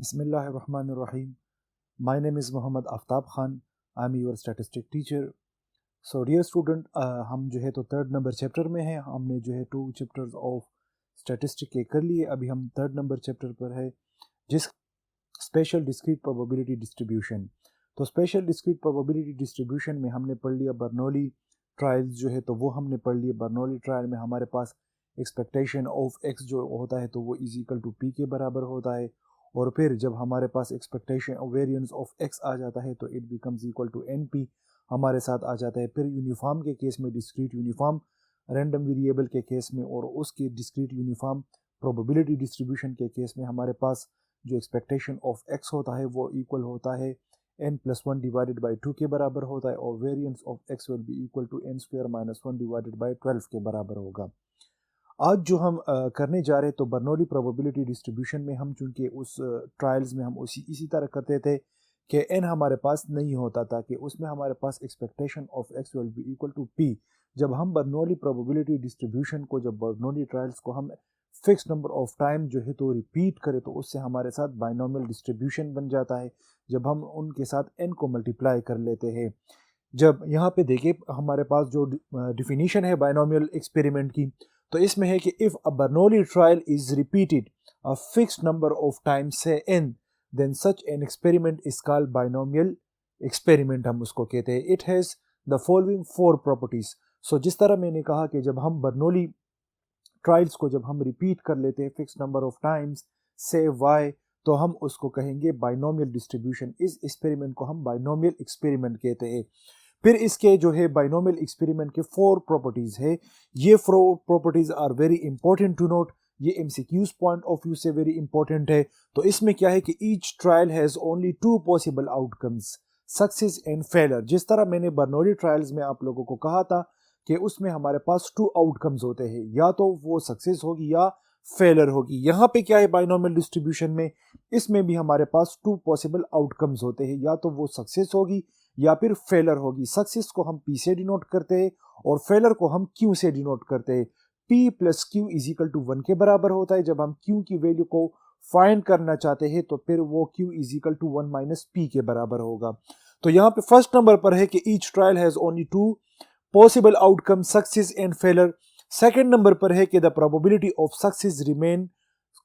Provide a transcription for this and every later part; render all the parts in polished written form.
Bismillahirrahmanirrahim. My name is Muhammad Aftab Khan. I am your statistic teacher. So dear student, हम जो है तो third number chapter में हैं. हमने जो है 2 चैप्टर्स ऑफ स्टैटिस्टिक के कर लिए. अभी हम थर्ड नंबर चैप्टर पर है, जिस स्पेशल डिस्क्रीट प्रोबेबिलिटी डिस्ट्रीब्यूशन. तो स्पेशल डिस्क्रीट प्रोबेबिलिटी डिस्ट्रीब्यूशन में हमने पढ़ लिया बर्नौली ट्रायल्स जो है तो वो हमने पढ़ लिया. बर्नौली ट्रायल में हमारे पास एक्सपेक्टेशन ऑफ एक्स जो होता है तो वो इज इक्वल टू पी के बराबर होता है. और फिर जब हमारे पास एक्सपेक्टेशन वेरिएंस ऑफ एक्स आ जाता है तो it becomes equal to n p हमारे साथ आ जाता है. फिर यूनिफॉर्म के केस में डिस्क्रीट यूनिफॉर्म रैंडम वेरिएबल के केस में और उसके डिस्क्रीट यूनिफॉर्म प्रोबेबिलिटी डिस्ट्रीब्यूशन के केस में हमारे पास जो एक्सपेक्टेशन ऑफ एक्स होता है वो इक्वल होता है n+1 डिवाइडेड बाई 2 के बराबर होता है और variance of X will be equal to n² - 1 divided by 12 के बराबर होगा. आज जो हम करने जा रहे हैं तो बर्नौली प्रोबेबिलिटी डिस्ट्रीब्यूशन में हम चूंकि उस ट्रायल्स में हम इसी तरह करते थे कि n हमारे पास नहीं होता था कि उसमें हमारे पास expectation of x will be equal to p. जब हम बर्नौली प्रोबेबिलिटी डिस्ट्रीब्यूशन को जब बर्नौली ट्रायल्स को हम फिक्स नंबर ऑफ टाइम जो है तो रिपीट करें तो उससे हमारे साथ बाइनोमियल डिस्ट्रीब्यूशन बन जाता है जब हम उनके साथ n को मल्टीप्लाई कर लेते हैं. जब यहाँ पे देखिए हमारे पास जो डिफिनीशन है बाइनोमियल एक्सपेरिमेंट की तो इसमें है कि if a Bernoulli trial is repeated a fixed number of times से n then such an experiment is called binomial experiment. हम उसको कहते हैं. It has the following 4 properties. So जिस तरह मैंने कहा कि जब हम बर्नौली ट्रायल्स को जब हम रिपीट कर लेते हैं फिक्स नंबर ऑफ टाइम्स से y तो हम उसको कहेंगे बाइनोमियल डिस्ट्रीब्यूशन. इस एक्सपेरिमेंट को हम बाइनोमियल एक्सपेरिमेंट कहते हैं. फिर इसके जो है बाइनोमियल एक्सपेरिमेंट के 4 प्रॉपर्टीज है. ये 4 properties are very important to note. ये एमसीक्यूज पॉइंट ऑफ व्यू से वेरी इंपॉर्टेंट है. तो इसमें क्या है कि each trial has only 2 possible outcomes, success and failure. जिस तरह मैंने बर्नौली ट्रायल्स में आप लोगों को कहा था कि उसमें हमारे पास 2 आउटकम्स होते हैं, या तो वो सक्सेस होगी या फेलियर होगी. यहाँ पे क्या है बाइनोमियल डिस्ट्रीब्यूशन में, इसमें भी हमारे पास 2 पॉसिबल आउटकम्स होते हैं, या तो वो सक्सेस होगी या फिर फेलर होगी. सक्सेस को हम P से डिनोट करते हैं और फेलर को हम Q से डिनोट करते हैं. P + Q = 1 के बराबर होता है. जब हम Q की वैल्यू को फाइंड करना चाहते हैं तो फिर वो Q = 1 - P के बराबर होगा. तो यहाँ पे फर्स्ट नंबर पर है कि each trial has only 2 possible outcome, success and failure. Second number पर है कि the probability of success remain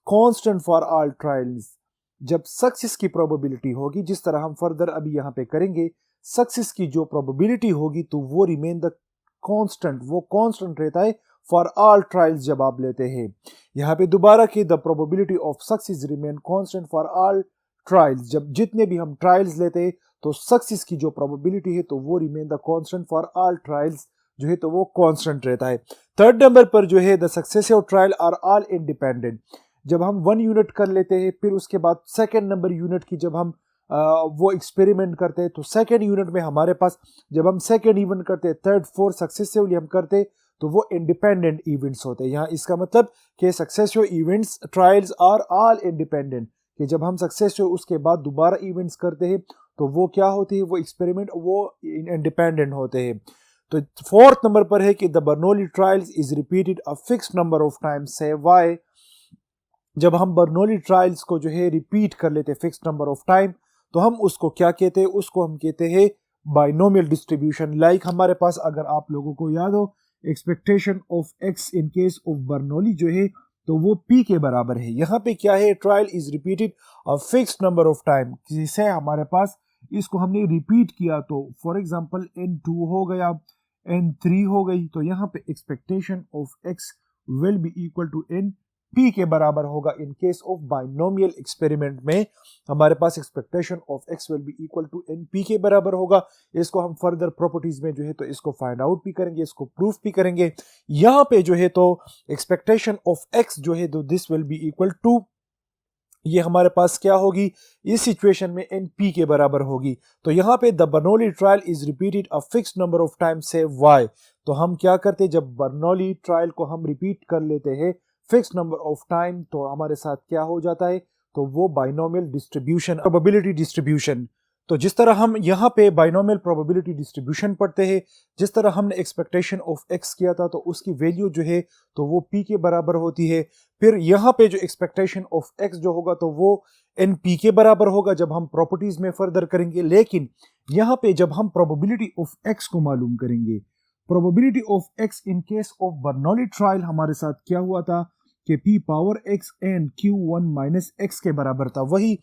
constant for all trials. जब सक्सेस की प्रोबेबिलिटी होगी, जिस तरह हम फर्दर अभी यहाँ पे करेंगे, सक्सेस की जो प्रोबेबिलिटी होगी तो वो रिमेन द कांस्टेंट, वो कांस्टेंट रहता है फॉर ऑल ट्रायल्स जब आप लेते हैं. यहाँ पे दोबारा कि the probability of success remain constant for all trials. जब जितने भी हम ट्रायल्स लेते हैं तो सक्सेस की जो प्रोबेबिलिटी है तो वो remain the constant for all trials जो है तो वो कांस्टेंट रहता है. थर्ड नंबर पर जो है the successive trial are all independent. जब हम 1 यूनिट कर लेते हैं फिर उसके बाद सेकेंड नंबर यूनिट की जब हम वो एक्सपेरिमेंट करते हैं तो सेकेंड यूनिट में हमारे पास जब हम सेकेंड इवेंट करते हैं, थर्ड फोर्थ सक्सेसिवली हम करते हैं तो वो इंडिपेंडेंट इवेंट्स होते हैं. यहाँ इसका मतलब कि successive events trials are all independent, कि जब हम सक्सेसिव उसके बाद दोबारा इवेंट्स करते हैं तो वो क्या होती है, वो एक्सपेरिमेंट वो इंडिपेंडेंट होते हैं. तो फोर्थ नंबर पर है कि the Bernoulli trials is repeated a fix number of times से वाई. जब हम बर्नौली ट्रायल्स को जो है रिपीट कर लेते हैं फिक्स नंबर ऑफ टाइम तो हम उसको क्या कहते हैं, उसको हम कहते हैं बाइनोमियल डिस्ट्रीब्यूशन. लाइक हमारे पास अगर आप लोगों को याद हो expectation of x in case of Bernoulli जो है तो वो P के बराबर है. यहाँ पे क्या है, trial is repeated a fix number of time. जिसे हमारे पास इसको हमने रिपीट किया तो फॉर एग्जांपल n2 हो गया, n3 हो गई, तो यहाँ पे expectation of x will be equal to n P के बराबर होगा. In case of binomial experiment में हमारे पास expectation of x will be equal to n P के बराबर होगा. इसको हम फर्दर प्रॉपर्टीज में जो है तो इसको फाइंड आउट भी करेंगे, इसको प्रूफ भी करेंगे. यहाँ पे जो है तो एक्सपेक्टेशन ऑफ x जो है तो this will be equal to, ये हमारे पास क्या होगी इस सिचुएशन में n P के बराबर होगी. तो यहाँ पे the Bernoulli trial is repeated a fix number of time से y. तो हम क्या करते हैं, जब बर्नौली ट्रायल को हम रिपीट कर लेते हैं फिक्स नंबर ऑफ टाइम तो हमारे साथ क्या हो जाता है, तो वो बाइनोमियल डिस्ट्रीब्यूशन, प्रोबेबिलिटी डिस्ट्रीब्यूशन. तो जिस तरह हम यहाँ पे बाइनोमियल प्रोबेबिलिटी डिस्ट्रीब्यूशन पढ़ते हैं, जिस तरह हमने एक्सपेक्टेशन ऑफ एक्स किया था तो उसकी वैल्यू जो है तो वो पी के बराबर होती है। फिर यहाँ पे जो एक्सपेक्टेशन ऑफ एक्स जो होगा तो वो एन पी के बराबर होगा जब हम प्रॉपर्टीज में फर्दर करेंगे। लेकिन यहाँ पे जब हम प्रोबेबिलिटी ऑफ एक्स को मालूम करेंगे, probability of x in case of Bernoulli trial हमारे साथ क्या हुआ था कि p power x and q1 minus x के बराबर था। वही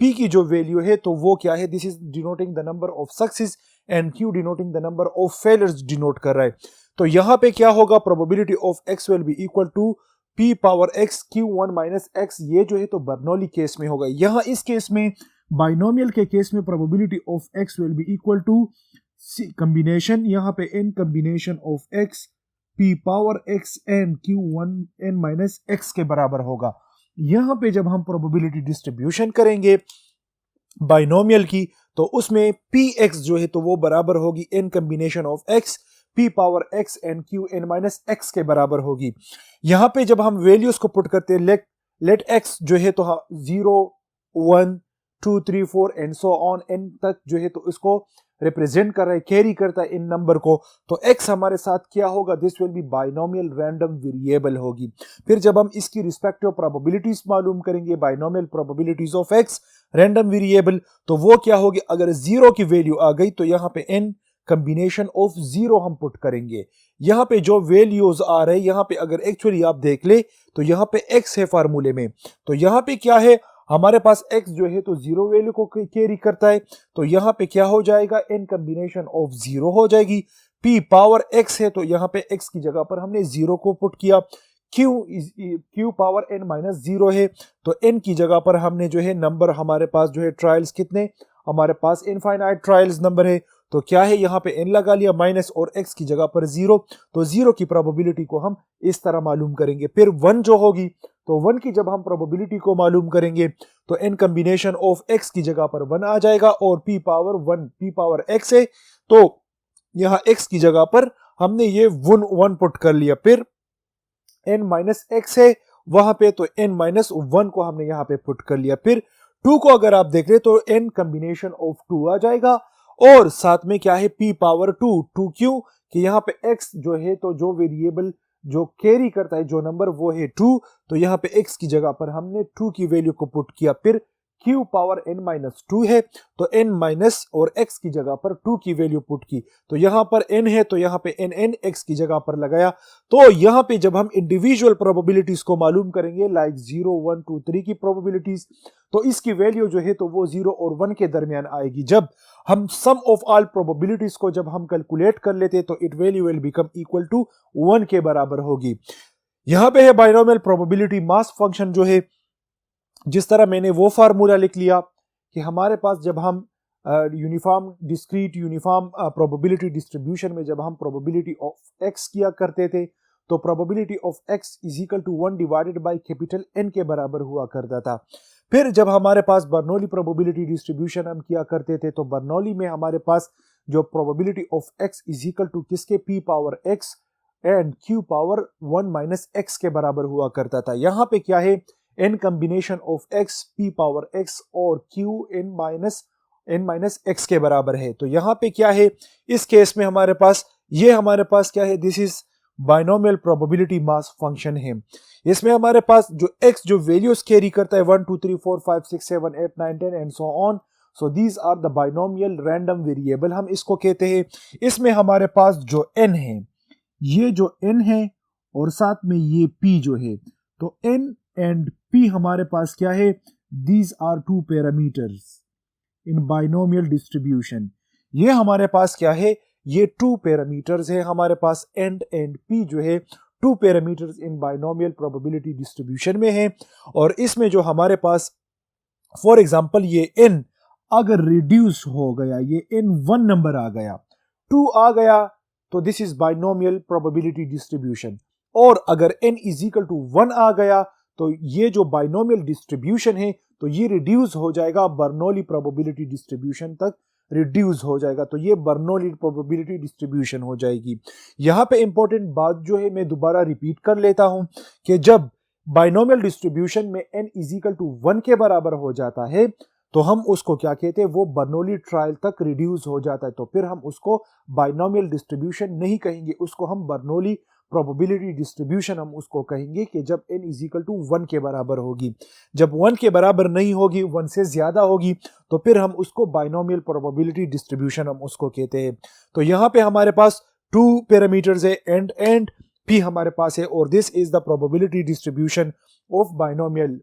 p की जो वैल्यू है तो वो क्या है, this is denoting the number of success and q denoting the number of failures denote कर रहा है। तो यहाँ पे क्या होगा, probability of x will be equal to p power x q1 minus x। ये जो है तो बर्नौली केस में होगा। यहाँ इस केस में बाइनोमियल के केस में probability of x will be equal to combination, यहाँ पे n combination of x p power x and q1 n minus x के बराबर होगा। यहां पे जब हम प्रोबेबिलिटी डिस्ट्रीब्यूशन करेंगे बाइनोमियल की तो उसमें px जो है तो वो बराबर होगी n combination of x p power x and q n minus x के बराबर होगी। यहां पे जब हम वैल्यूज को पुट करते हैं, लेट x जो है तो 0 1 2 3 4 एंड सो ऑन n तक जो है तो इसको रिप्रेजेंट कर रहा है, कैरी करता है इन नंबर को, तो x हमारे साथ क्या होगा, this will B binomial random variable होगी। फिर जब हम इसकी रिस्पेक्टिव प्रोबेबिलिटीज मालूम करेंगे, binomial probabilities of x random variable, तो वो क्या होगी, अगर 0 की वैल्यू आ गई तो यहाँ पे n कॉम्बिनेशन ऑफ 0 हम पुट करेंगे। यहाँ पे जो वैल्यूज आ रहे हैं, यहाँ पे अगर एक्चुअली आप देख ले तो यहाँ पे x है फार्मूले में, तो यहाँ पे क्या है हमारे पास x जो है तो 0 वैल्यू को कैरी करता है, तो यहाँ पे क्या हो जाएगा, n कॉम्बिनेशन ऑफ 0 हो जाएगी। p पावर x है तो यहाँ पे x की जगह पर हमने 0 को पुट किया। q पावर n माइनस 0 है तो n की जगह पर हमने जो है नंबर हमारे पास जो है ट्रायल्स कितने, हमारे पास इनफाइनाइट ट्रायल्स नंबर है, तो क्या है यहाँ पे n लगा लिया माइनस और x की जगह पर 0, तो 0 की प्रोबेबिलिटी को हम इस तरह मालूम करेंगे। फिर 1 जो होगी तो 1 की जब हम प्रोबेबिलिटी को मालूम करेंगे तो n कॉम्बिनेशन ऑफ x की जगह पर 1 आ जाएगा और p पावर x है तो यहाँ x की जगह पर हमने ये 1 पुट कर लिया। फिर n माइनस x है वहां पे तो n माइनस 1 को हमने यहाँ पे पुट कर लिया। फिर 2 को अगर आप देख रहे तो n कॉम्बिनेशन ऑफ 2 आ जाएगा और साथ में क्या है p पावर 2 क्यों कि यहाँ पे x जो है तो जो वेरिएबल जो कैरी करता है जो नंबर वो है 2, तो यहाँ पे x की जगह पर हमने 2 की वैल्यू को पुट किया। फिर q पावर n माइनस 2 है तो n माइनस और x की जगह पर 2 की वैल्यू पुट की, तो यहाँ पर n है तो यहाँ पे n x की जगह पर लगाया। तो यहाँ पे जब हम इंडिविजुअल प्रोबेबिलिटीज को मालूम करेंगे लाइक 0 1 2 3 की प्रोबेबिलिटीज, तो इसकी वैल्यू जो है तो वो 0 और 1 के दरमियान आएगी। जब हम सम ऑफ ऑल प्रोबेबिलिटीज को जब हम कैलकुलेट कर लेते तो it value will become equal to 1 के बराबर होगी। यहां पे है बाइनोमियल प्रोबेबिलिटी मास फंक्शन जो है, जिस तरह मैंने वो फार्मूला लिख लिया कि हमारे पास जब हम uniform discrete uniform probability distribution में जब हम प्रोबेबिलिटी ऑफ x किया करते थे तो probability of x is equal to 1 divided by capital N के बराबर हुआ करता था। फिर जब हमारे पास बर्नौली प्रोबेबिलिटी डिस्ट्रीब्यूशन हम किया करते थे तो बर्नौली में हमारे पास जो probability of x is equal to किसके, p power x and q power 1 minus x के बराबर हुआ करता था। यहाँ पे क्या है, n combination of x p power x और q n माइनस x के बराबर है। तो यहाँ पे क्या है, इस केस में हमारे पास क्या है, this is binomial probability mass function है। इसमें हमारे पास जो x जो वैल्यूज कैरी करता है 1 2 3 4 5 6 7 8 9 10 and so on, so these are the binomial random variable हम इसको कहते हैं। इसमें हमारे पास जो n है, ये जो n है और साथ में ये p जो है, तो n एंड p हमारे पास क्या है, these are two parameters in binomial distribution. ये हमारे पास क्या है, ये 2 पैरामीटर्स है हमारे पास, n एंड p जो है 2 parameters in binomial probability distribution में है। और इसमें जो हमारे पास फॉर एग्जांपल ये n अगर रिड्यूस हो गया, ये n 1 नंबर आ गया, 2 आ गया, तो this is binomial probability distribution. और अगर n इज इक्वल टू 1 आ गया तो ये जो बाइनोमियल डिस्ट्रीब्यूशन है तो ये रिड्यूस हो जाएगा बर्नौली प्रोबेबिलिटी डिस्ट्रीब्यूशन तक रिड्यूस हो जाएगा, तो ये बर्नौली प्रोबेबिलिटी डिस्ट्रीब्यूशन हो जाएगी। यहाँ पे इंपॉर्टेंट बात जो है मैं दोबारा रिपीट कर लेता हूं कि जब बाइनोमियल डिस्ट्रीब्यूशन में n इज इक्वल टू 1 के बराबर हो जाता है तो हम उसको क्या कहते हैं, वो बर्नौली ट्रायल तक रिड्यूस हो जाता है, तो फिर हम उसको बाइनोमियल डिस्ट्रीब्यूशन नहीं कहेंगे, उसको हम बर्नौली प्रोबेबिलिटी डिस्ट्रीब्यूशन हम उसको कहेंगे कि जब n इज इक्वल टू 1 के बराबर होगी। जब 1 के बराबर नहीं होगी, 1 से ज्यादा होगी, तो फिर हम उसको बाइनोमियल प्रोबेबिलिटी डिस्ट्रीब्यूशन हम उसको कहते हैं। तो यहाँ पे हमारे पास 2 पैरामीटर्स है, एंड p हमारे पास है, और this is the probability distribution of binomial.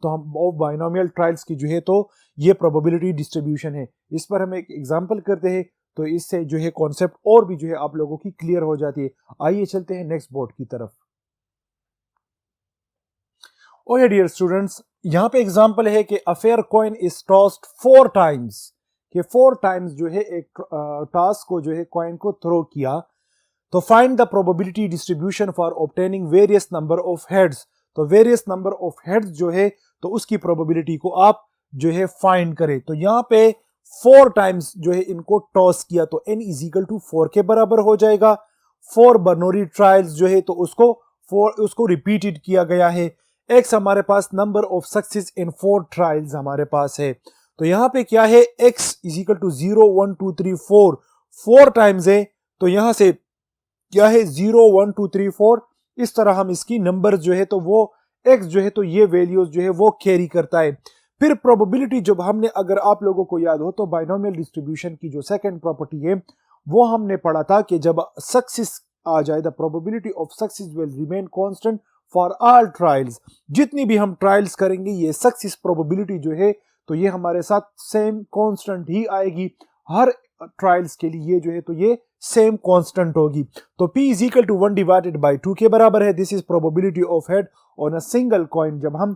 तो हम ऑफ बाइनोमियल ट्रायल्स की जो है तो ये प्रोबेबिलिटी डिस्ट्रीब्यूशन है। इस पर हम एक एग्जांपल करते हैं, तो इससे जो है कॉन्सेप्ट और भी जो है आप लोगों की क्लियर हो जाती है। आइए चलते हैं नेक्स्ट बोर्ड की तरफ। ओके डियर स्टूडेंट्स, यहाँ पे एग्जांपल है कि a fair coin is tossed 4 times, कि 4 टाइम्स जो है एक टास्क को जो है कॉइन को थ्रो किया। तो find the probability distribution for obtaining various number of heads. तो वेरियस नंबर ऑफ हेड्स जो है तो उसकी प्रोबेबिलिटी को आप जो है फाइंड करें। तो यहाँ पे 4 टाइम्स जो है इनको टॉस किया, तो n इज इक्वल टू 4 के बराबर हो जाएगा। 4 बर्नौली ट्रायल्स जो है तो उसको रिपीटेड किया गया है। x हमारे पास number of success in 4 trials हमारे पास है। तो यहाँ पे क्या है, x is equal to 0 1 2 3 4, 4 times है, तो यहां से क्या है 0 1 2 3 4। इस तरह हम इसकी नंबर जो है तो वो x जो है तो ये वैल्यूज जो है वो कैरी करता है। फिर प्रोबेबिलिटी जब हमने, अगर आप लोगों को याद हो तो बाइनोमियल डिस्ट्रीब्यूशन की जो सेकंड प्रॉपर्टी है वो हमने पढ़ा था कि जब सक्सेस आ जाए, the probability of success will remain constant for all trials. जितनी भी हम ट्रायल्स करेंगे ये सक्सेस प्रोबेबिलिटी जो है तो ये हमारे साथ सेम कांस्टेंट ही आएगी, हर ट्रायल्स के लिए ये जो है तो ये सेम कांस्टेंट होगी। तो p is equal to 1 divided by 2 के बराबर है। This is probability of head on a single coin. जब हम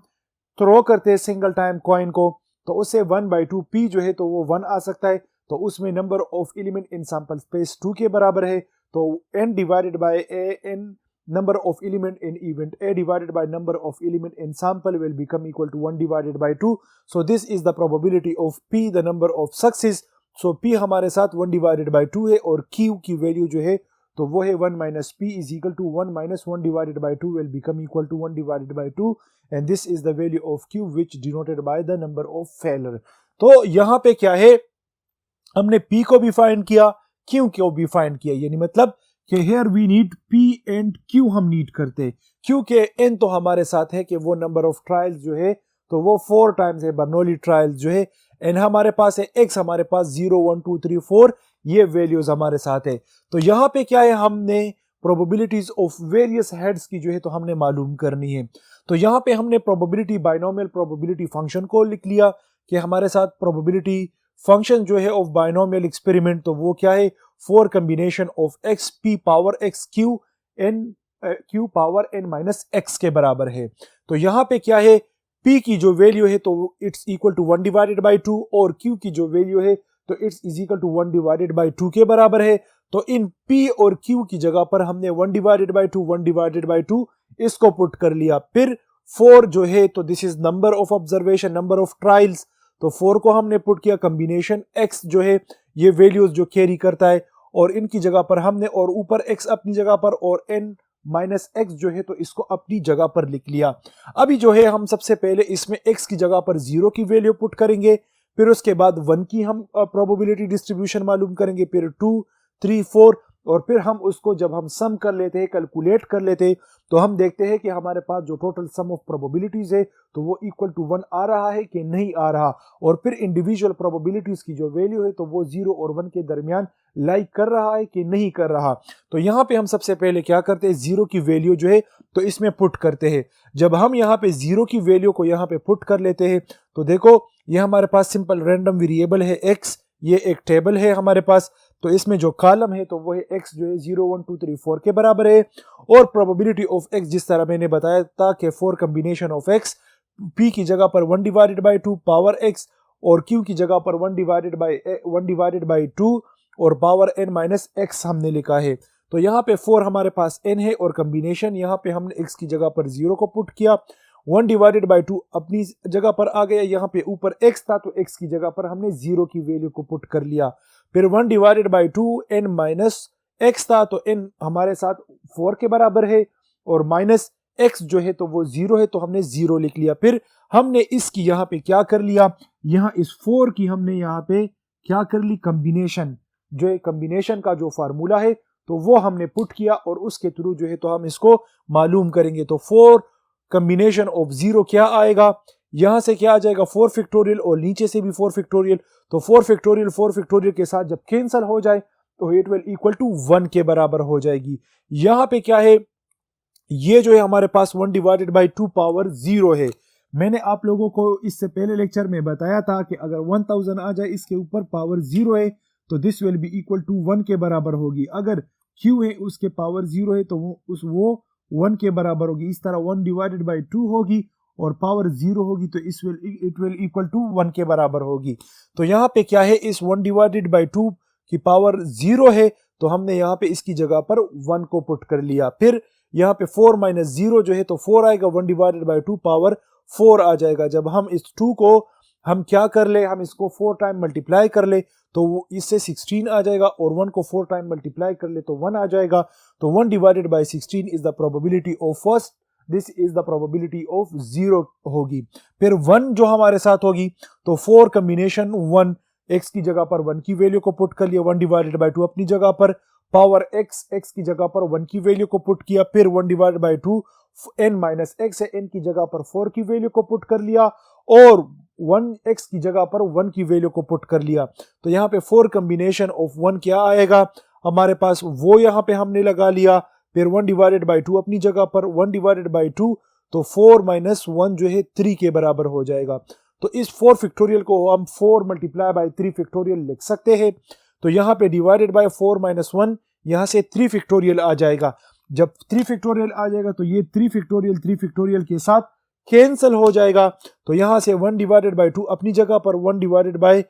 थ्रो करते हैं सिंगल टाइम कॉइन को तो उससे 1/2 p जो है तो वो 1 आ सकता है। तो उसमें number of element in sample space 2 के बराबर है। तो n divided by a, n number of element in event a divided by number of element in sample will become equal to 1 divided by 2. So this is the probability of p, the number of success. So p हमारे साथ 1 divided by 2 है, और q की value जो है तो वो है 1 minus p is equal to 1 minus 1 divided by 2 will become equal to 1 divided by 2, and this is the value of q which denoted by the number of failure. तो यहाँ पे क्या है, हमने p को भी फाइंड किया, q को भी फाइंड किया, यानी मतलब कि here we need p and q हम नीड करते, क्योंकि n तो हमारे साथ है कि वो नंबर ऑफ ट्रायल्स जो है तो वो 4 टाइम्स है बर्नौली ट्रायल्स जो है, n हमारे पास है, x हमारे पास 0 1 2 3 4 ये वैल्यूज हमारे साथ है। तो यहाँ पे क्या है, हमने प्रोबेबिलिटीज ऑफ वेरियस हेड्स की जो है तो हमने मालूम करनी है। तो यहाँ पे हमने प्रोबेबिलिटी बाइनोमियल प्रोबेबिलिटी फंक्शन को लिख लिया कि हमारे साथ प्रोबेबिलिटी फंक्शन जो है ऑफ बाइनोमियल एक्सपेरिमेंट तो वो क्या है, 4 combination of x p power x q power n minus x के बराबर है। तो यहाँ पे क्या है, p की जो वैल्यू है तो it's equal to 1 divided by 2, और q की जो वैल्यू है तो it's is equal to 1 divided by 2 के बराबर है। तो इन p और q की जगह पर हमने 1 डिवाइडेड बाई 2 1 डिवाइडेड बाई 2 इसको पुट कर लिया। फिर 4 जो है तो this is number of observation, number of trials, तो 4 को हमने पुट किया, कॉम्बिनेशन x जो है ये वैल्यूज जो कैरी करता है, और इनकी जगह पर हमने, और ऊपर x अपनी जगह पर और n माइनस x जो है तो इसको अपनी जगह पर लिख लिया। अभी जो है हम सबसे पहले इसमें x की जगह पर 0 की वैल्यू पुट करेंगे, फिर उसके बाद 1 की हम प्रोबेबिलिटी डिस्ट्रीब्यूशन मालूम करेंगे, फिर 2 3 4, और फिर हम उसको जब हम सम कर लेते हैं, कैलकुलेट कर लेते हैं, तो हम देखते हैं कि हमारे पास जो टोटल सम ऑफ प्रोबेबिलिटीज है तो वो इक्वल टू 1 आ रहा है कि नहीं आ रहा, और फिर इंडिविजुअल प्रोबेबिलिटीज की जो वैल्यू है तो वो 0 और 1 के दरमियान लाइक कर रहा है कि नहीं कर रहा। तो यहाँ पे हम सबसे पहले क्या करते हैं, 0 की वैल्यू जो है तो इसमें पुट करते हैं। जब हम यहाँ पे 0 की वैल्यू को यहाँ पे पुट कर लेते हैं तो देखो ये हमारे पास सिंपल रैंडम वेरिएबल है x, ये एक टेबल है हमारे पास, तो इसमें जो कॉलम है तो वो है x जो है 0 1 2 3 4 के बराबर है, और प्रोबेबिलिटी ऑफ x जिस तरह मैंने बताया था कि 4 कॉम्बिनेशन ऑफ x, p की जगह पर 1 डिवाइडेड बाई 2 पावर x, और q की जगह पर 1 डिवाइडेड बाई 2 और पावर n माइनस x हमने लिखा है। तो यहाँ पे 4 हमारे पास n है, और कॉम्बिनेशन यहाँ पे हमने x की जगह पर 0 को पुट किया, 1 डिवाइडेड बाई 2 अपनी जगह पर आ गया, यहाँ पे ऊपर x था तो x की जगह पर हमने 0 की वैल्यू को पुट कर लिया, फिर 1 divided by 2 n minus x था तो n हमारे साथ 4 के बराबर है, और माइनस x जो है तो वो 0 है तो हमने 0 लिख लिया। फिर हमने इसकी यहाँ पे क्या कर लिया, यहाँ इस 4 की हमने यहाँ पे क्या कर ली, कम्बिनेशन, जो है कम्बिनेशन का जो फार्मूला है तो वो हमने पुट किया और उसके थ्रू जो है तो हम इसको मालूम करेंगे। तो 4 कम्बिनेशन ऑफ 0 क्या आएगा, यहां से क्या आ जाएगा 4 फैक्टोरियल और नीचे से भी 4 फैक्टोरियल। तो 4 फैक्टोरियल के साथ जब कैंसिल हो जाए तो इट विल इक्वल टू 1 के बराबर हो जाएगी। यहां पे क्या है, ये जो है हमारे पास 1 डिवाइडेड बाई 2 पावर 0 है। मैंने आप लोगों को इससे पहले लेक्चर में बताया था कि अगर 1000 आ जाए इसके ऊपर पावर 0 है तो this will be equal to 1 के बराबर होगी। अगर q है उसके पावर 0 है तो वो 1 के बराबर होगी। इस तरह 1 डिवाइडेड बाई 2 होगी और पावर 0 होगी तो इट विल इक्वल टू 1 के बराबर होगी। तो यहाँ पे क्या है, इस 1 डिवाइडेड बाई 2 की पावर 0 है तो हमने यहाँ पे इसकी जगह पर 1 को पुट कर लिया। फिर यहाँ पे 4 माइनस 0 जो है तो 4 आएगा, 1 डिवाइडेड बाई 2 पावर 4 आ जाएगा। जब हम इस 2 को हम क्या कर ले, हम इसको 4 टाइम मल्टीप्लाई कर ले तो वो इससे 16 आ जाएगा और 1 को 4 टाइम मल्टीप्लाई कर ले तो 1 आ जाएगा। तो 1 divided by 16 is the probability of first, this is the probability of 0 होगी। फिर 1 जो हमारे साथ होगी तो 4 कम्बिनेशन 1, x की जगह पर 1 की वैल्यू को पुट कर लिया, 1 डिवाइडेड बाई 2 अपनी जगह पर, पावर x की जगह पर 1 की वैल्यू को पुट किया, फिर 1 divided by 2 n minus x है, n की जगह पर 4 की वैल्यू को पुट कर लिया और 1x की जगह पर 1 की वैल्यू को पुट कर लिया। तो यहाँ पे 4 कम्बिनेशन ऑफ 1 क्या आएगा हमारे पास, वो यहाँ पे हमने लगा लिया। फिर 1 डिवाइडेड बाई 2 अपनी जगह पर, 1 डिवाइडेड बाई 2 तो 4 माइनस 1 जो है 3 के बराबर हो जाएगा। तो इस 4 फैक्टोरियल को हम 4 मल्टीप्लाई बाई 3 फैक्टोरियल लिख सकते हैं। तो यहाँ पे डिवाइडेड बाई 4 माइनस 1 यहाँ से 3 फैक्टोरियल आ जाएगा। जब 3 फैक्टोरियल आ जाएगा तो ये 3 फैक्टोरियल के साथ कैंसिल हो जाएगा। तो यहां से 1 डिवाइडेड बाई 2 अपनी जगह पर, 1 डिवाइडेड बाई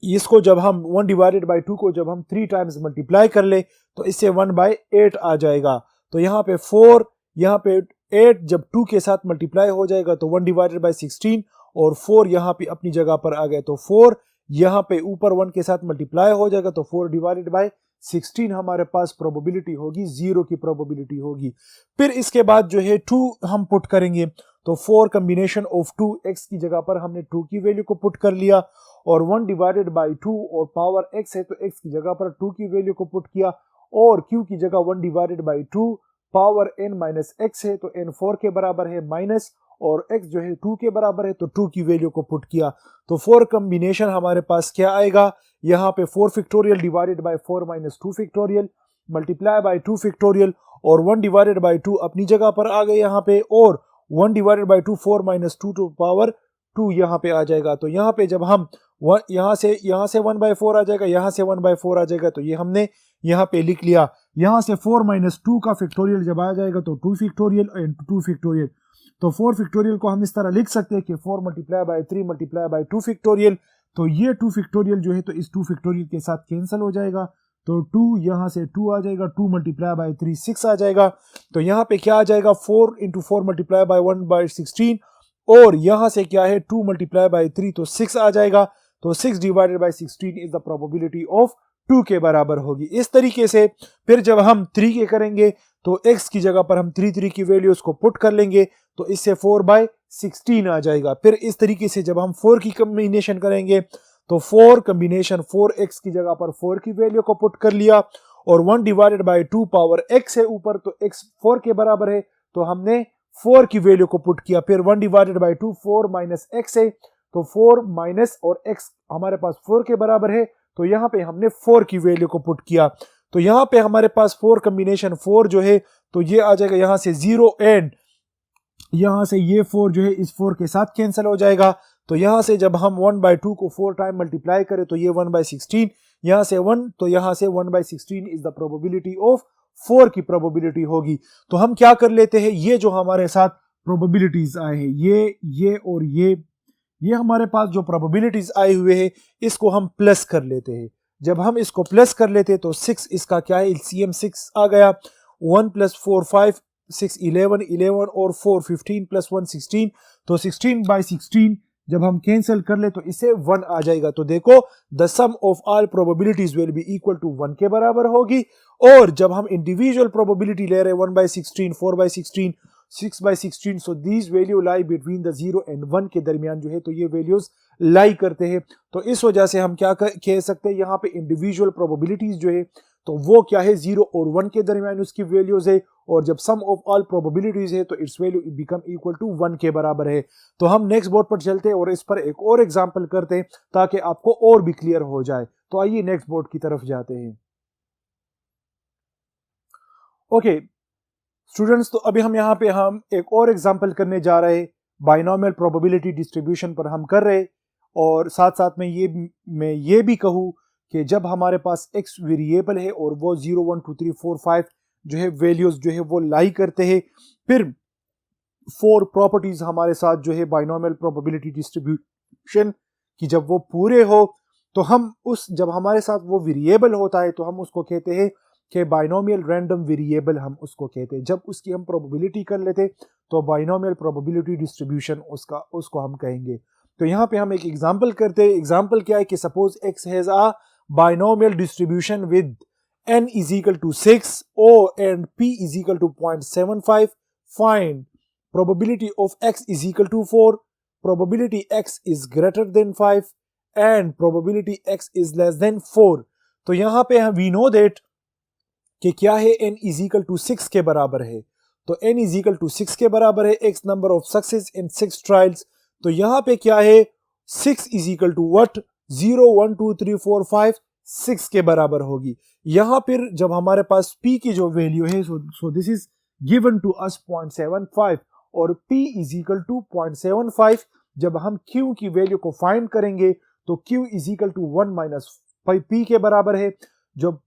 इसको जब हम 1 डिवाइडेड बाई 2 को जब हम 3 टाइम्स मल्टीप्लाई कर ले तो इससे 1 बाई 8 आ जाएगा। तो यहाँ पे 4, यहाँ पे 8 जब 2 के साथ मल्टीप्लाई हो जाएगा तो 1 डिवाइडेड बाई 16 और 4 यहाँ पे अपनी जगह पर आ गए तो 4 यहाँ पे ऊपर 1 के साथ मल्टीप्लाई हो जाएगा तो 4 डिवाइडेड बाई 16 हमारे पास प्रोबेबिलिटी होगी, 0 की प्रोबेबिलिटी होगी। फिर इसके बाद जो है 2 हम पुट करेंगे तो 4 कम्बिनेशन ऑफ 2, x की जगह पर हमने 2 की वैल्यू को पुट कर लिया और 1 डिवाइडेड बाई 2 और पावर x है तो x की जगह पर 2 की वैल्यू को पुट किया और q की जगह 1 divided by 2 power n minus x है तो n 4 के बराबर है माइनस और x जो है 2 के बराबर है तो 2 की वैल्यू को पुट किया। तो 4 कम्बिनेशन हमारे पास क्या आएगा, यहाँ पे 4 factorial divided by 4 minus 2 factorial multiply by 2 factorial और 1 डिवाइडेड बाई 2 अपनी जगह पर आ गए यहाँ पे और 1 divided by 2 4 minus 2 to power 2 यहाँ पे आ जाएगा। तो यहाँ पे जब हम यहाँ से 1 बाई 4 आ जाएगा, यहाँ से 1 बाई 4 आ जाएगा तो ये हमने यहाँ पे लिख लिया। यहाँ से 4 माइनस 2 का फैक्टोरियल जब आ जाएगा तो 2 फैक्टोरियल एंड 2 फैक्टोरियल। तो 4 फैक्टोरियल को हम इस तरह लिख सकते हैं कि 4 multiply by 3 multiply by 2 factorial. तो ये 2 फैक्टोरियल जो है तो इस 2 फैक्टोरियल के साथ कैंसिल हो जाएगा तो 2 यहाँ से 2 आ जाएगा, 2 मल्टीप्लाई बाई 3 6 आ जाएगा। तो यहाँ पे क्या आ जाएगा 4 इंटू 4 मल्टीप्लाई बाई 1 बाई 16 और यहाँ से क्या है 2 मल्टीप्लाई बाई 3 तो 6 आ जाएगा। तो 6 divided by 16 is the probability of 2 के बराबर होगी। इस तरीके से फिर जब हम 3 के करेंगे तो x की जगह पर हम 3 की वैल्यूज को पुट कर लेंगे तो इससे 4 बाई 16 आ जाएगा। फिर इस तरीके से जब हम 4 की कम्बिनेशन करेंगे तो 4 कम्बिनेशन 4x की जगह पर 4 की वैल्यू को पुट कर लिया और 1 डिवाइडेड बाई 2 पावर x है ऊपर तो x 4 के बराबर है तो हमने 4 की वैल्यू को पुट किया। फिर 1 डिवाइडेड बाई 2 4 माइनस x है तो 4 माइनस और x हमारे पास 4 के बराबर है तो यहाँ पे हमने 4 की वैल्यू को पुट किया। तो यहाँ पे हमारे पास 4 कम्बिनेशन 4 जो है तो ये आ जाएगा यहाँ से 0 एंड यहाँ से ये 4 जो है इस 4 के साथ कैंसिल हो जाएगा। तो यहाँ से जब हम 1 बाई 2 को 4 टाइम मल्टीप्लाई करें तो ये 1 बाई 16 यहाँ से 1 तो यहाँ से 1 by 16 is the probability of 4 की प्रोबेबिलिटी होगी। तो हम क्या कर लेते हैं, ये जो हमारे साथ प्रोबेबिलिटीज आए हैं ये और ये हमारे पास जो प्रोबेबिलिटीज आए हुए हैं इसको हम प्लस कर लेते हैं। जब हम इसको प्लस कर लेते हैं तो 6 इसका क्या है एलसीएम 6 आ गया, 1 प्लस 4 5 6 11 और 4 15 प्लस 1 16 तो 16 बाई 16 जब हम कैंसिल कर ले तो इसे 1 आ जाएगा। तो देखो the sum of all probabilities will be equal to 1 के बराबर होगी। और जब हम इंडिविजुअल प्रोबेबिलिटी ले रहे हैं 1 by 16 4 by 16 6/16, so these value lie between the 0 and 1 के दरमियान जो है तो ये वैल्यूज लाई करते हैं। तो इस वजह से हम क्या कह सकते हैं, यहाँ पे इंडिविजुअल प्रोबेबिलिटीज जो है तो वो क्या है 0 और 1 के दरमियान उसकी वैल्यूज है, और जब सम ऑफ ऑल प्रोबेबिलिटीज है तो its value become equal to 1 के बराबर है। तो हम नेक्स्ट बोर्ड पर चलते हैं और इस पर एक और एग्जांपल करते हैं ताकि आपको और भी क्लियर हो जाए। तो आइए नेक्स्ट बोर्ड की तरफ जाते हैं। ओके स्टूडेंट्स, तो अभी हम यहाँ पे हम एक और एग्जांपल करने जा रहे हैं, बाइनोमियल प्रोबेबिलिटी डिस्ट्रीब्यूशन पर हम कर रहे, और साथ साथ में ये भी कहूँ कि जब हमारे पास x वेरिएबल है और वो 0 1 2 3 4 5 जो है वैल्यूज जो है वो लाई करते हैं, फिर 4 प्रॉपर्टीज हमारे साथ जो है बाइनोमियल प्रोबेबिलिटी डिस्ट्रीब्यूशन की जब वो पूरे हो, तो हम जब हमारे साथ वो वेरिएबल होता है तो हम उसको कहते हैं कि बाइनोमियल रैंडम वेरिएबल हम उसको कहते हैं। जब उसकी हम प्रोबेबिलिटी कर लेते तो बाइनोमियल प्रोबेबिलिटी डिस्ट्रीब्यूशन उसको हम कहेंगे। तो यहाँ पे हम एक एग्जांपल करते हैं। एग्जांपल क्या है कि suppose x has a binomial distribution with n is equal to 6 o and p is equal to 0.75. find probability of x is equal to 4, probability x is greater than 5 and probability x is less than 4। तो यहाँ पे हम we know that कि क्या है n is equal to 6 के बराबर है, तो n is equal to 6 के बराबर है x number of success in 6 trials। तो यहाँ पे क्या है 6 is equal to what 0 1 2 3 4 5 6 के बराबर होगी। यहाँ फिर जब हमारे पास p की जो वैल्यू है so this is given to us 0.75 और p इज इक्वल टू 0.75। जब हम q की वैल्यू को फाइंड करेंगे तो q is equal to 1 minus p के बराबर है। जब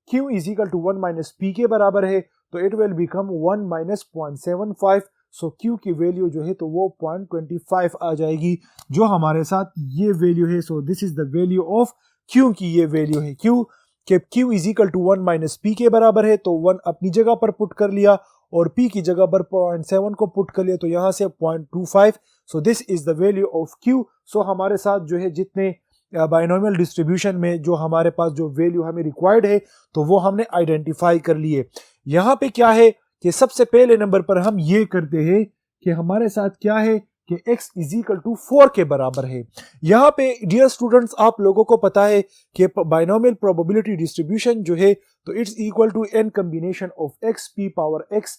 q is equal to 1 minus p के बराबर है तो it will become 1 minus 0.75। So q की वैल्यू जो है तो वो 0.25 आ जाएगी, जो हमारे साथ ये वैल्यू है। So this is the value of q की ये वैल्यू है q is equal to 1 minus p के बराबर है, तो 1 अपनी जगह पर पुट कर लिया और p की जगह पर 0.7 को पुट कर लिया, तो यहाँ से 0.25। सो this is the value of q। सो हमारे साथ जो है जितने बाइनोमियल डिस्ट्रीब्यूशन में जो हमारे पास जो वैल्यू हमें रिक्वायर्ड है तो वो हमने आइडेंटिफाई कर लिए। यहाँ पे क्या है कि सबसे पहले नंबर पर हम ये करते हैं कि हमारे साथ क्या है कि x इज इक्वल टू 4 के बराबर है। यहाँ पे डियर स्टूडेंट्स आप लोगों को पता है कि बाइनोमियल प्रोबेबिलिटी डिस्ट्रीब्यूशन जो है तो it's equal to n combination of x p power x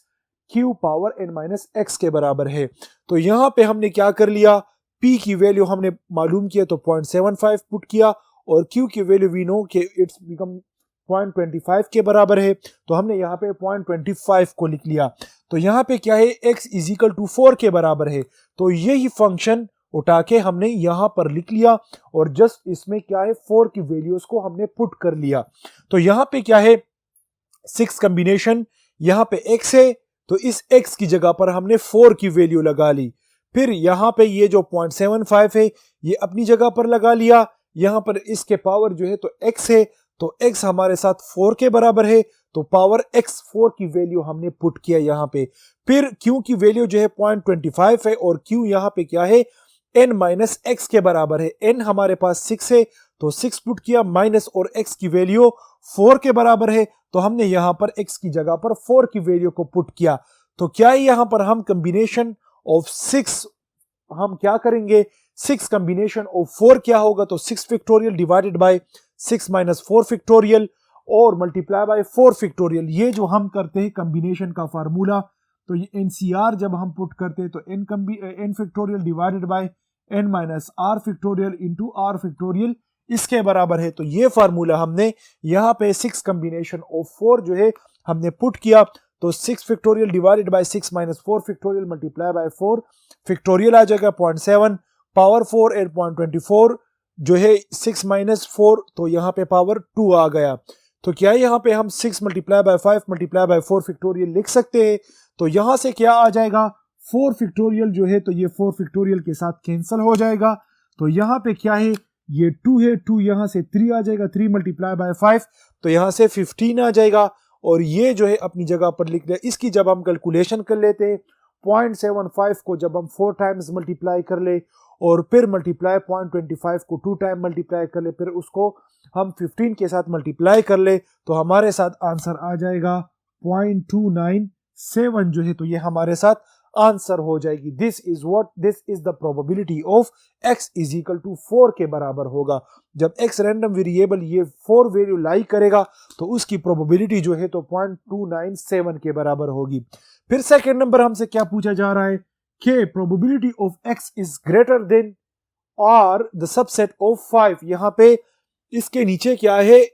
q power n minus x के बराबर है। तो यहाँ पे हमने क्या कर लिया, p की वैल्यू हमने मालूम किया तो 0.75 पुट किया और q की वैल्यू वी नो कि इट्स बिकम 0.25 के बराबर है, तो हमने यहाँ पे 0.25 को लिख लिया। तो यहाँ पे क्या है x इज इक्वल टू 4 के बराबर है, तो यही फंक्शन उठा के हमने यहाँ पर लिख लिया और जस्ट इसमें क्या है 4 की वैल्यूज को हमने पुट कर लिया। तो यहाँ पे क्या है 6 कॉम्बिनेशन, यहाँ पे x है तो इस x की जगह पर हमने 4 की वैल्यू लगा ली। फिर यहाँ पे ये जो 0.75 है ये अपनी जगह पर लगा लिया, यहाँ पर इसके पावर जो है तो x है, तो x हमारे साथ 4 के बराबर है, तो पावर x 4 की वैल्यू हमने पुट किया यहाँ पे। फिर q की वैल्यू जो है 0.25 है और q यहाँ पे क्या है n माइनस x के बराबर है। n हमारे पास 6 है तो 6 पुट किया माइनस और x की वैल्यू 4 के बराबर है, तो हमने यहाँ पर x की जगह पर 4 की वैल्यू को पुट किया। तो क्या है यहाँ पर हम कॉम्बिनेशन ऑफ 6 हम क्या करेंगे, 6 कॉम्बिनेशन ऑफ 4 क्या होगा तो 6 factorial divided by 6 minus 4 factorial और मल्टीप्लाई बाय 4 फैक्टोरियल। ये जो हम करते हैं कॉम्बिनेशन का फार्मूला, तो ये NCR जब हम पुट करते हैं तो n factorial divided bye n minus r factorial into r factorial इसके बराबर है। तो ये फार्मूला हमने यहाँ पे 6 कॉम्बिनेशन ऑफ 4 जो है हमने पुट किया, तो 6 factorial divided by 6 minus 4 factorial multiply by 4 factorial आ जाएगा 0.7 पावर 4 एंड 0.24 जो है 6 माइनस 4, तो यहाँ पे पावर 2 आ गया। तो क्या है यहाँ पे हम 6 multiply by 5 multiply by 4 factorial लिख सकते हैं। तो यहाँ से क्या आ जाएगा 4 फैक्टोरियल जो है तो ये 4 फैक्टोरियल के साथ कैंसिल हो जाएगा। तो यहाँ पे क्या है ये 2 है, 2 यहाँ से 3 आ जाएगा, 3 मल्टीप्लाई बाय 5 तो यहाँ से 15 आ जाएगा और ये जो है अपनी जगह पर लिख लिया। इसकी जब हम कैलकुलेशन कर लेते हैं 0.75 को जब हम 4 टाइम्स मल्टीप्लाई कर ले और फिर मल्टीप्लाई 0.25 को 2 टाइम मल्टीप्लाई कर ले, फिर उसको हम 15 के साथ मल्टीप्लाई कर ले, तो हमारे साथ आंसर आ जाएगा 0.297 जो है तो ये हमारे साथ आंसर हो जाएगी। This is the probability of x is equal to 4 के बराबर होगा। जब x रैंडम वेरिएबल ये 4 वैल्यू लाई करेगा तो उसकी प्रोबेबिलिटी जो है तो 0.297 के बराबर होगी। फिर सेकंड नंबर हमसे क्या पूछा जा रहा है कि probability of x is greater than और द सबसेट ऑफ 5। यहाँ पे इसके नीचे क्या है,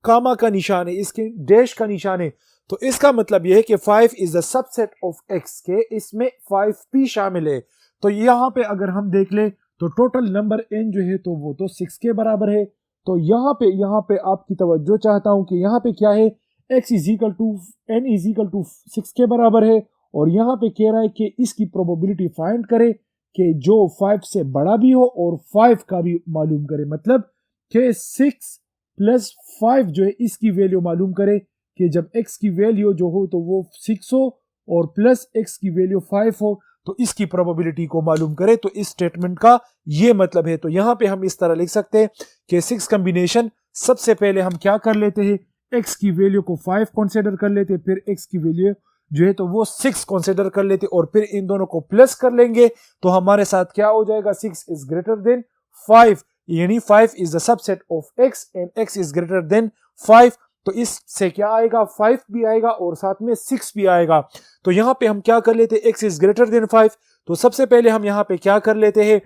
कामा का निशान है, इसके डैश का निशान है, तो इसका मतलब यह है कि 5 is the subset of x के इसमें 5 भी शामिल है। तो यहाँ पे अगर हम देख ले तो टोटल नंबर n जो है तो वो तो 6 के बराबर है। तो यहाँ पे आपकी तवज्जो चाहता हूं कि यहाँ पे क्या है, x is equal to n is equal to 6 के बराबर है, और यहाँ पे कह रहा है कि इसकी प्रोबेबिलिटी फाइंड करे कि जो 5 से बड़ा भी हो और 5 का भी मालूम करे, मतलब कि 6 प्लस 5 जो है इसकी वैल्यू मालूम करे कि जब x की वैल्यू जो हो तो वो 6 हो और प्लस x की वैल्यू 5 हो तो इसकी प्रोबेबिलिटी को मालूम करे। तो इस स्टेटमेंट का ये मतलब है। तो यहाँ पे हम इस तरह लिख सकते हैं कि 6 कॉम्बिनेशन, सबसे पहले हम क्या कर लेते हैं, x की वैल्यू को 5 कंसीडर कर लेते हैं, फिर x की वैल्यू जो है तो वो 6 कंसीडर कर लेते और फिर इन दोनों को प्लस कर लेंगे तो हमारे साथ क्या हो जाएगा, 6 इज ग्रेटर देन 5, यानी 5 is the subset of x and x is greater than 5। तो इससे क्या आएगा, 5 भी आएगा और साथ में 6 भी आएगा। तो यहाँ पे हम क्या कर लेते हैं, x इज ग्रेटर देन 5। तो सबसे पहले हम यहाँ पे क्या कर लेते हैं,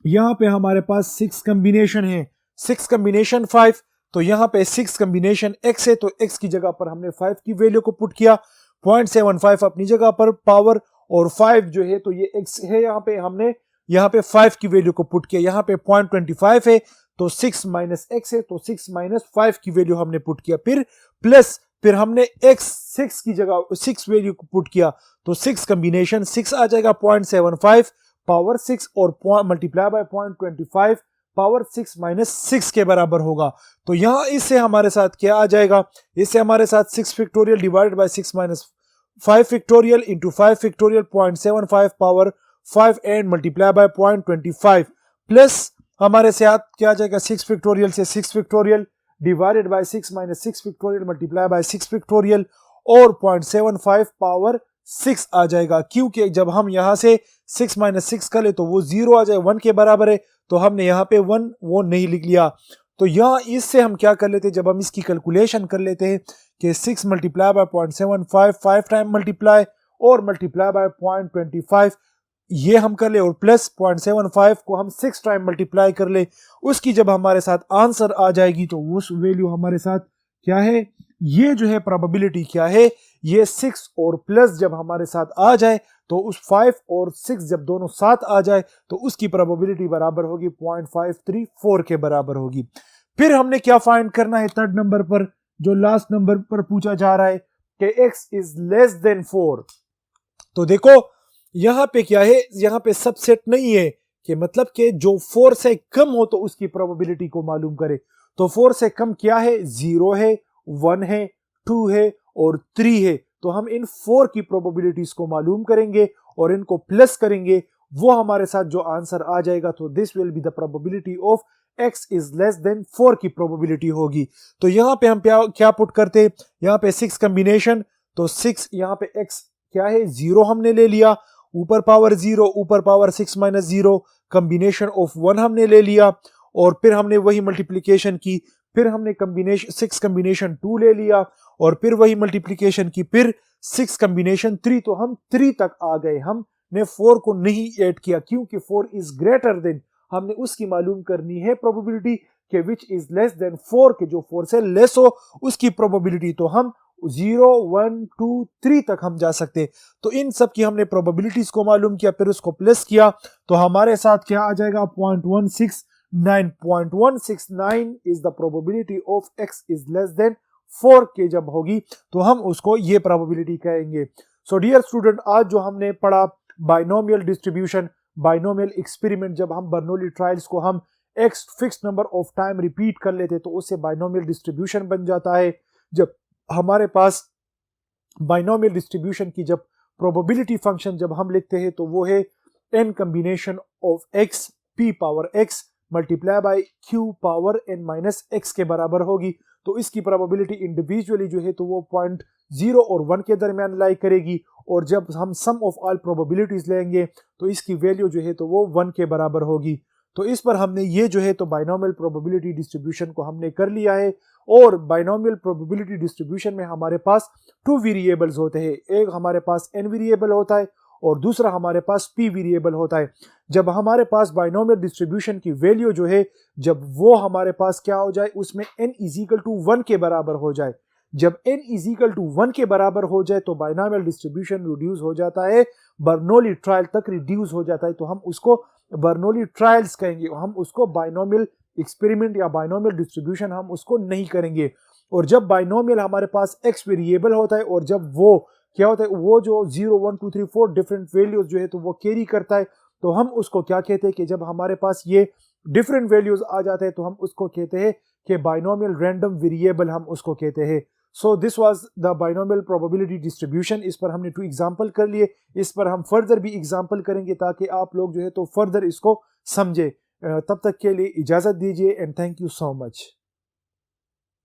यहाँ पे हमारे पास 6 कॉम्बिनेशन है, 6 कॉम्बिनेशन 5। तो यहाँ पे 6 कॉम्बिनेशन x है, तो x की जगह पर हमने 5 की वैल्यू को पुट किया, 0.75 अपनी जगह पर पावर, और 5 जो है तो ये x है, यहाँ पे हमने यहाँ पे 5 की वैल्यू को पुट किया, यहाँ पे 0.25 है तो 6 माइनस x है, तो 6 माइनस 5 की वैल्यू हमने पुट किया, फिर प्लस, फिर हमने x 6 की जगह 6 वैल्यू को पुट किया, तो 6 कॉम्बिनेशन 6 आ जाएगा, 0.75 पावर 6 और मल्टीप्लाई बाय 0.25 पावर 6 माइनस 6 के बराबर होगा। तो यहाँ इससे हमारे साथ क्या आ जाएगा, इससे हमारे साथ 6 factorial divided by 6 minus 5 factorial into 5 factorial 0.75 power 5 and multiply by 0.25 plus हमारे साथ क्या आ जाएगा, 6 फैक्टोरियल से 6 factorial divided by 6 minus 6 factorial multiply bye 6 factorial और 0.75 पावर 6 आ जाएगा, क्योंकि जब हम यहाँ से 6 माइनस 6 कर ले तो वो 0 आ जाए, 1 के बराबर है, तो हमने यहाँ पे 1 वो नहीं लिख लिया। तो यहाँ इससे हम क्या कर लेते हैं, जब हम इसकी कैलकुलेशन कर लेते हैं कि 6 मल्टीप्लाई बाय 0.75 5 टाइम मल्टीप्लाई और मल्टीप्लाई बाय 0.25 ये हम कर ले, और प्लस 0.75 को हम 6 टाइम मल्टीप्लाई कर ले, उसकी जब हमारे साथ आंसर आ जाएगी तो उस वैल्यू हमारे साथ क्या है, ये जो है प्रोबेबिलिटी क्या है, ये 6 और प्लस जब हमारे साथ आ जाए तो उस 5 और 6 जब दोनों साथ आ जाए तो उसकी प्रोबेबिलिटी बराबर होगी 0.534 के बराबर होगी। फिर हमने क्या फाइंड करना है, थर्ड नंबर पर जो लास्ट नंबर पर पूछा जा रहा है कि x इज लेस देन 4। तो देखो यहाँ पे क्या है, यहाँ पे सबसेट नहीं है कि मतलब कि जो 4 से कम हो तो उसकी प्रोबेबिलिटी को मालूम करे। तो 4 से कम क्या है, 0 है, 1 है, 2 है और 3 है। तो हम इन 4 की प्रोबेबिलिटीज को मालूम करेंगे और इनको प्लस करेंगे, वो हमारे साथ जो आंसर आ जाएगा तो this will be the probability of x is less than 4 की प्रोबेबिलिटी होगी। तो यहाँ पे हम क्या पुट करते, यहाँ पे 6 कॉम्बिनेशन, तो 6 यहाँ पे x क्या है, 0 हमने ले लिया, ऊपर पावर 0 ऊपर पावर 6 माइनस 0 कॉम्बिनेशन ऑफ 1 हमने ले लिया, और फिर हमने वही मल्टीप्लिकेशन की, फिर हमने कॉम्बिनेशन 6 कॉम्बिनेशन 2 ले लिया और फिर वही मल्टीप्लिकेशन की, फिर 6 कॉम्बिनेशन 3, तो हम 3 तक आ गए। हमने 4 को नहीं ऐड किया क्योंकि 4 इज ग्रेटर देन, हमने उसकी मालूम करनी है प्रोबेबिलिटी के विच इज लेस देन 4 के जो 4 से लेस हो उसकी प्रोबेबिलिटी। तो हम 0 1 2 3 तक हम जा सकते। तो इन सब की हमने प्रोबेबिलिटीज को मालूम किया, फिर उसको प्लस किया, तो हमारे साथ क्या आ जाएगा, 0.169 is the probability of x is less than 4 के जब होगी तो हम उसको ये प्रोबेबिलिटी कहेंगे। सो डियर स्टूडेंट, आज जो हमने पढ़ा बाइनोमियल डिस्ट्रीब्यूशन, बाइनोमियल एक्सपेरिमेंट, जब हम बर्नौली ट्रायल्स को हम x fix number of time repeat कर लेते तो उससे बाइनोमियल डिस्ट्रीब्यूशन बन जाता है। जब हमारे पास बाइनोमियल डिस्ट्रीब्यूशन की जब प्रोबेबिलिटी फंक्शन जब हम लिखते हैं तो वो है n combination of x p power x multiply by q power n minus x के बराबर होगी। तो इसकी प्रोबेबिलिटी इंडिविजुअली जो है तो वो 0 और 1 के दरमियान लाई करेगी, और जब हम सम ऑफ ऑल प्रोबेबिलिटीज लेंगे तो इसकी वैल्यू जो है तो वो 1 के बराबर होगी। तो इस पर हमने ये जो है तो बाइनोमियल प्रोबेबिलिटी डिस्ट्रीब्यूशन को हमने कर लिया है। और बाइनोमियल प्रोबेबिलिटी डिस्ट्रीब्यूशन में हमारे पास 2 वेरिएबल्स होते हैं, एक हमारे पास n वेरिएबल होता है और दूसरा हमारे पास p वेरिएबल होता है। जब हमारे पास बाइनोमियल डिस्ट्रीब्यूशन की वैल्यू जो है जब वो हमारे पास क्या हो जाए, उसमें n = 1 के बराबर हो जाए, जब n = 1 के बराबर हो जाए तो बाइनोमियल डिस्ट्रीब्यूशन रिड्यूस हो जाता है, बर्नौली ट्रायल तक रिड्यूस हो जाता है, तो हम उसको बर्नौली ट्रायल्स कहेंगे, हम उसको बाइनोमियल एक्सपेरिमेंट या बाइनोमियल डिस्ट्रीब्यूशन हम उसको नहीं करेंगे। और जब बाइनोमियल हमारे पास x वेरिएबल होता है और जब वो क्या होता है, वो जो 0 1 2 3 4 डिफरेंट वैल्यूज जो है तो वो कैरी करता है, तो हम उसको क्या कहते हैं कि जब हमारे पास ये डिफरेंट वैल्यूज आ जाते हैं तो हम उसको कहते हैं कि बाइनोमियल रैंडम वेरिएबल हम उसको कहते हैं। So this was the binomial probability distribution. इस पर हमने 2 एग्जांपल कर लिए, इस पर हम फर्दर भी एग्जांपल करेंगे ताकि आप लोग जो है तो फर्दर इसको समझे। तब तक के लिए इजाजत दीजिए and thank you so much.